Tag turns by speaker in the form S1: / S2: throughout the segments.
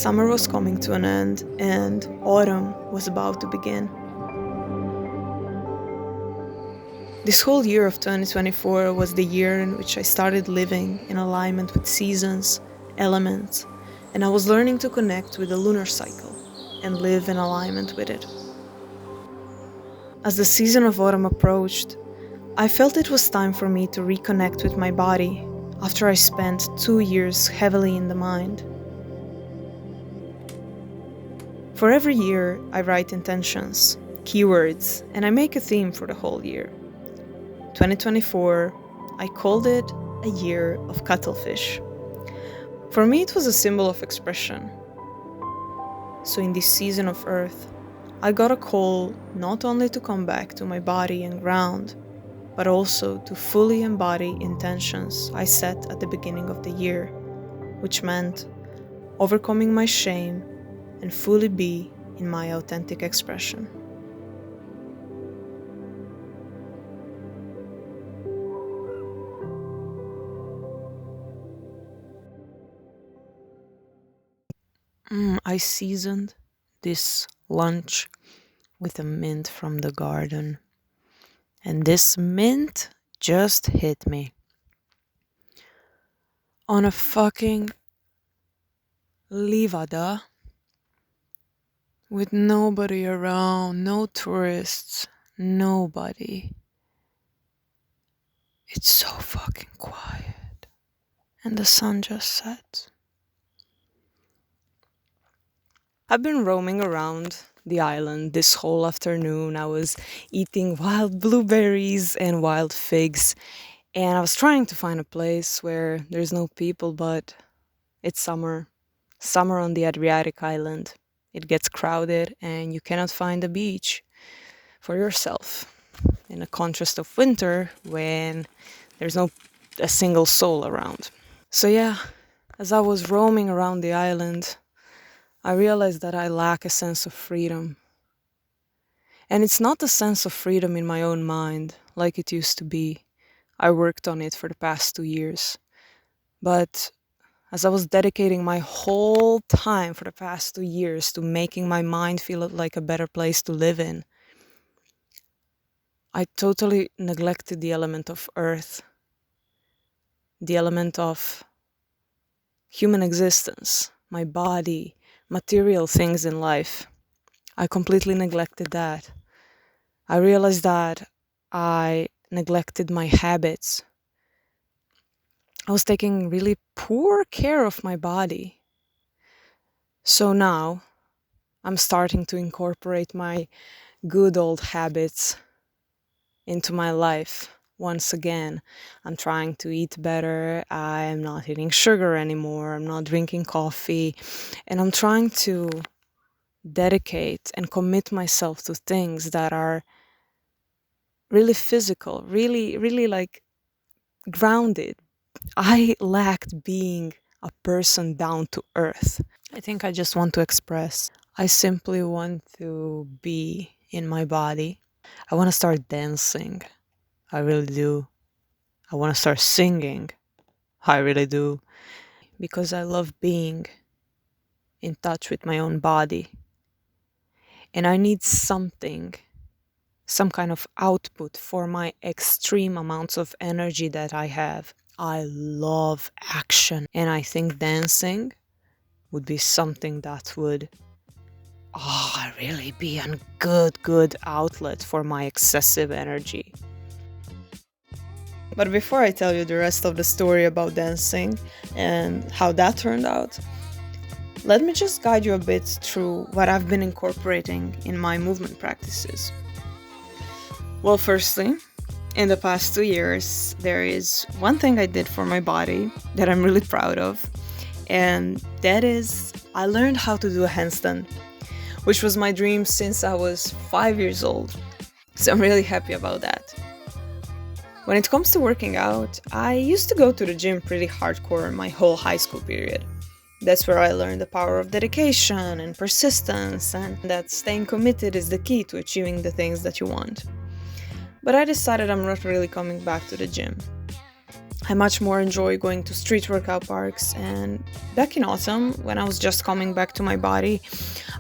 S1: Summer was coming to an end and autumn was about to begin. This whole year of 2024 was the year in which I started living in alignment with seasons, elements, and I was learning to connect with the lunar cycle and live in alignment with it. As the season of autumn approached, I felt it was time for me to reconnect with my body after I spent 2 years heavily in the mind. For every year, I write intentions, keywords, and I make a theme for the whole year. 2024, I called it a year of cuttlefish. For me, it was a symbol of expression. So in this season of Earth, I got a call not only to come back to my body and ground, but also to fully embody intentions I set at the beginning of the year, which meant overcoming my shame and fully be in my authentic expression. I seasoned this lunch with a mint from the garden. And this mint just hit me. On a fucking livada with nobody around, no tourists, nobody. It's so fucking quiet. And the sun just set. I've been roaming around the island this whole afternoon. I was eating wild blueberries and wild figs, and I was trying to find a place where there's no people, but it's summer. Summer on the Adriatic island. It gets crowded and you cannot find a beach for yourself. In a contrast of winter when there's no a single soul around. So yeah, as I was roaming around the island, I realized that I lack a sense of freedom. And it's not a sense of freedom in my own mind, like it used to be. I worked on it for the past 2 years. But as I was dedicating my whole time for the past 2 years to making my mind feel like a better place to live in, I totally neglected the element of earth, the element of human existence, my body, material things in life. I completely neglected that. I realized that I neglected my habits. I was taking really poor care of my body. So now I'm starting to incorporate my good old habits into my life. Once again, I'm trying to eat better. I am not eating sugar anymore. I'm not drinking coffee. And I'm trying to dedicate and commit myself to things that are really physical, really like grounded. I lacked being a person down to earth. I think I just want to express. I simply want to be in my body. I want to start dancing. I really do. I want to start singing. I really do. Because I love being in touch with my own body. And I need something, some kind of output for my extreme amounts of energy that I have. I love action. And I think dancing would be something that would really be a good outlet for my excessive energy. But before I tell you the rest of the story about dancing and how that turned out, let me just guide you a bit through what I've been incorporating in my movement practices. Well, firstly, in the past 2 years, there is one thing I did for my body that I'm really proud of, and that is I learned how to do a handstand, which was my dream since I was 5 years old. So I'm really happy about that. When it comes to working out, I used to go to the gym pretty hardcore my whole high school period. That's where I learned the power of dedication and persistence, and that staying committed is the key to achieving the things that you want. But I decided I'm not really coming back to the gym. I much more enjoy going to street workout parks, and back in autumn, when I was just coming back to my body,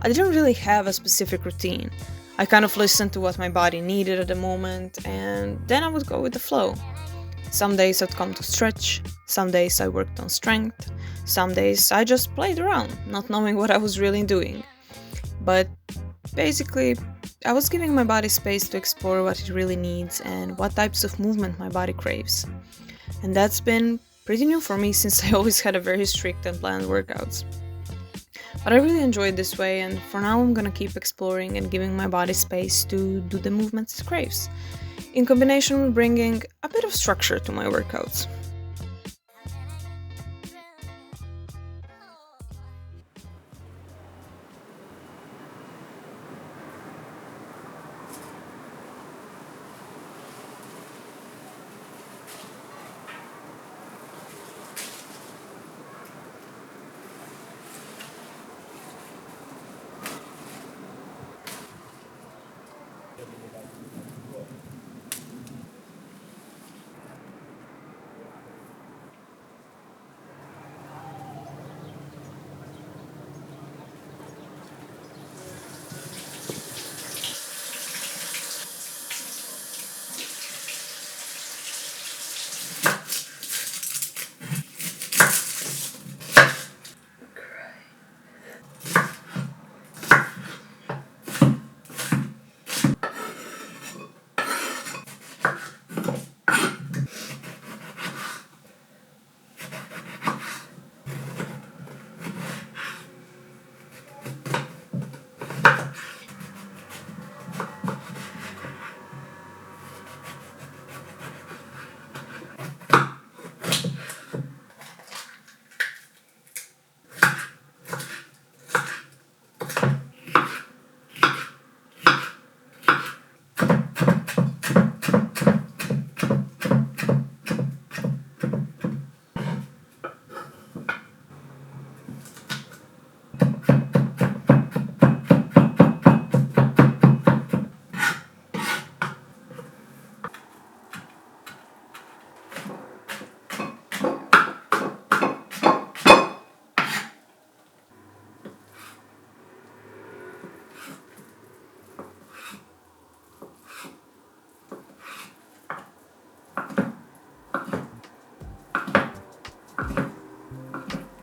S1: I didn't really have a specific routine. I kind of listened to what my body needed at the moment, and then I would go with the flow. Some days I'd come to stretch, some days I worked on strength, some days I just played around, not knowing what I was really doing. But basically, I was giving my body space to explore what it really needs and what types of movement my body craves. And that's been pretty new for me since I always had a very strict and planned workouts. But I really enjoy it this way, and for now I'm gonna keep exploring and giving my body space to do the movements it craves, in combination with bringing a bit of structure to my workouts.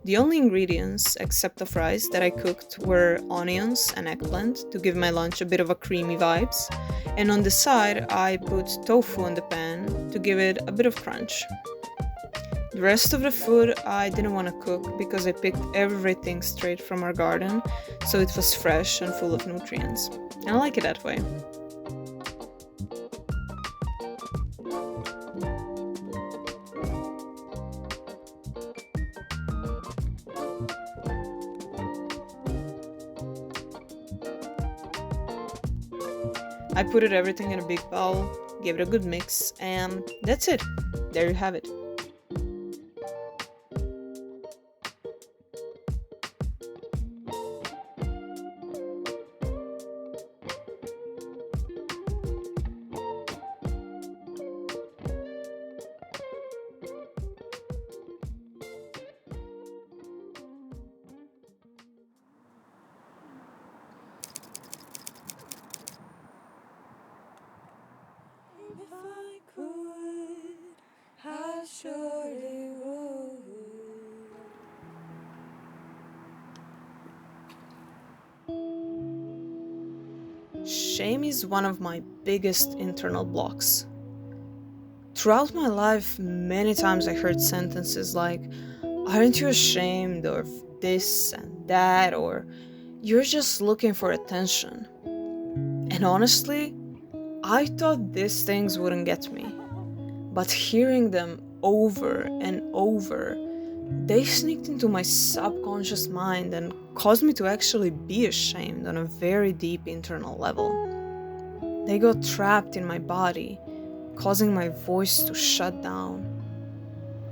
S1: The only ingredients, except of rice, that I cooked were onions and eggplant to give my lunch a bit of a creamy vibes, and on the side I put tofu on the pan to give it a bit of crunch. The rest of the food I didn't want to cook because I picked everything straight from our garden, so it was fresh and full of nutrients. And I like it that way. I put it everything in a big bowl, gave it a good mix, and that's it. There you have it.
S2: If I could, I surely would.
S1: Shame is one of my biggest internal blocks. Throughout my life, many times I heard sentences like, "Aren't you ashamed of this and that?" or "You're just looking for attention." And honestly, I thought these things wouldn't get me. But hearing them over and over, they sneaked into my subconscious mind and caused me to actually be ashamed on a very deep internal level. They got trapped in my body, causing my voice to shut down.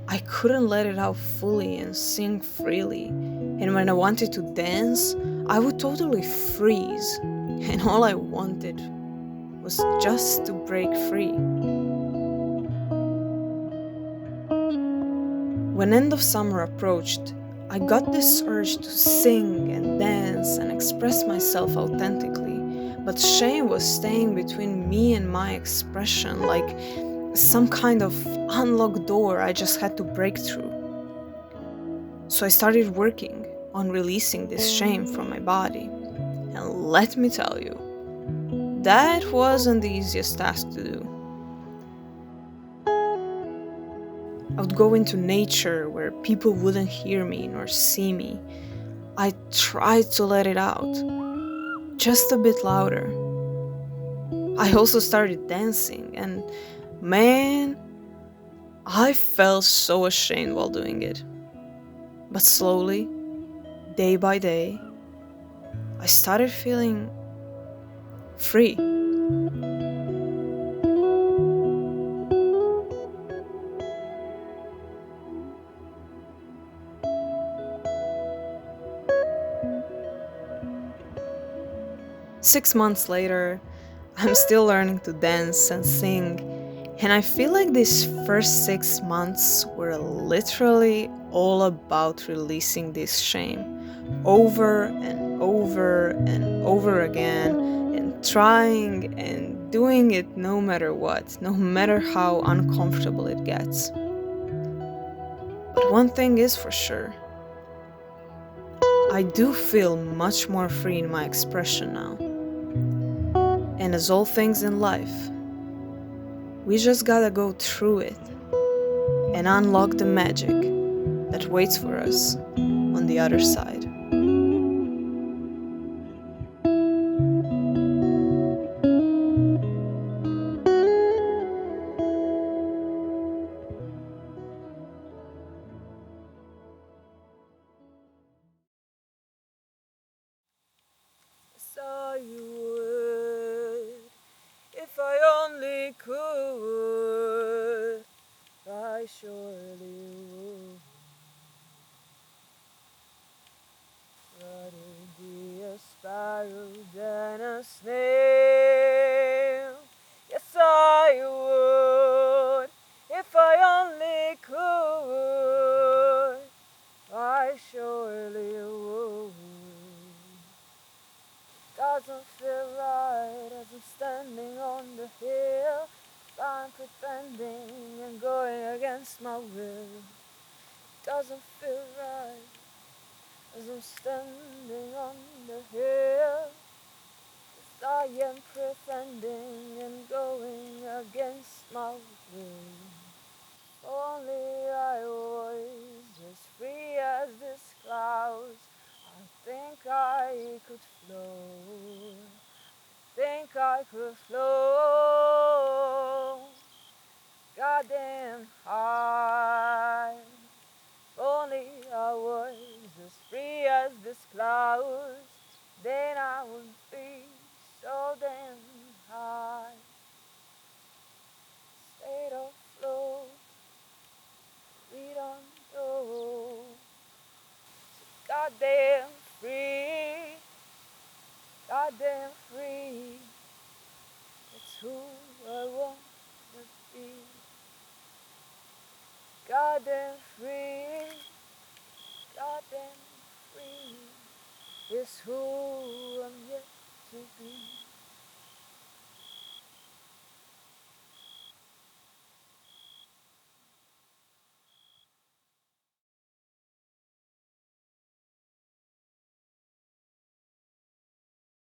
S1: I couldn't let it out fully and sing freely, and when I wanted to dance, I would totally freeze, and all I wanted was just to break free. When end of summer approached, I got this urge to sing and dance and express myself authentically, but shame was staying between me and my expression like some kind of unlocked door I just had to break through. So I started working on releasing this shame from my body. And let me tell you, that wasn't the easiest task to do. I would go into nature where people wouldn't hear me nor see me. I tried to let it out, just a bit louder. I also started dancing, and man, I felt so ashamed while doing it. But slowly, day by day, I started feeling free. 6 months later, I'm still learning to dance and sing, and I feel like these first 6 months were literally all about releasing this shame over and over and over again, and trying and doing it no matter what, no matter how uncomfortable it gets. But one thing is for sure, I do feel much more free in my expression now. And as all things in life, we just gotta go through it and unlock the magic that waits for us on the other side.
S2: Saw you would, if I only could, I surely would. Rather be a sparrow than a snail. Yes, I would, if I only could, I surely would. Doesn't feel right as I'm standing on the hill. I'm pretending and going against my will. Doesn't feel right as I'm standing on the hill. I am pretending and going against my will. Only I was as free as this cloud. I think I could flow. Think I could flow. Goddamn high. Only I was as free as this cloud. Then I would be so damn high. State of flow, we don't know. Goddamn free, goddamn free. It's who I want to be. Goddamn free, goddamn free. It's who I'm yet to be.